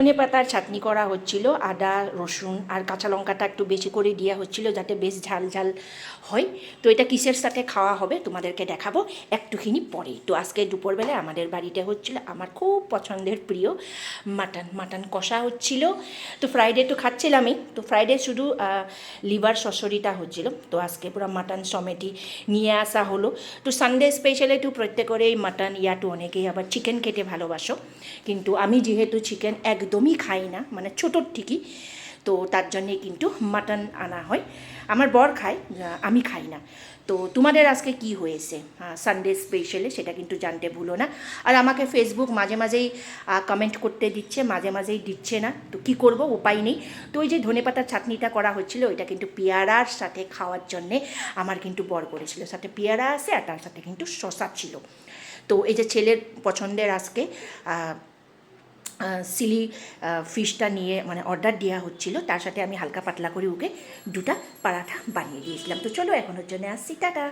ধনে পাতার চাটনি করা হচ্ছিল, আদা রসুন আর কাঁচা লঙ্কাটা একটু বেশি করে দেওয়া হচ্ছিল যাতে বেশ ঝাল ঝাল হয়। তো এটা কিসের সাথে খাওয়া হবে তোমাদেরকে দেখাবো একটুখানি পরে। তো আজকে দুপুরবেলায় আমাদের বাড়িতে হচ্ছিল আমার খুব পছন্দের প্রিয় মাটন কষা হচ্ছিল। তো ফ্রাইডে তো খাচ্ছিলামই, তো ফ্রাইডে শুধু লিভার সসরিটা হচ্ছিল, তো আজকে পুরো মাটন সমেটি নিয়ে আসা হলো। তো সানডে স্পেশালি একটু প্রত্যেকেরই মাটন ইয়াটু অনেকেই আবার চিকেন খেতে ভালোবাসো, কিন্তু আমি যেহেতু চিকেন একদমই খাই না, মানে ছোটোর ঠিকই, তো তার জন্যে কিন্তু মাটন আনা হয়। আমার বর খায়, আমি খাই না। তো তোমাদের আজকে কি হয়েছে সানডে স্পেশালে সেটা কিন্তু জানতে ভুলো না। আর আমাকে ফেসবুক মাঝে মাঝেই কমেন্ট করতে দিচ্ছে, মাঝে মাঝেই দিচ্ছে না, তো কি করব, উপায় নেই। তো ওই যে ধনেপাতার চাটনিটা করা হচ্ছিল ওইটা কিন্তু পেয়ারার সাথে খাওয়ার জন্যে আমার কিন্তু বর করেছিল, সাথে পেয়ারা আছে আর তার সাথে কিন্তু শশা ছিল। তো এই যে ছেলের পছন্দের আজকে সিলি ফিশটা নিয়ে মানে অর্ডার দেওয়া হচ্ছিল, তার সাথে আমি হালকা পাতলা করে ওকে দুটা পরাঠা বানিয়ে দিয়েছিলাম। তো চলো এখন ওর জন্য আসছি, টাটা।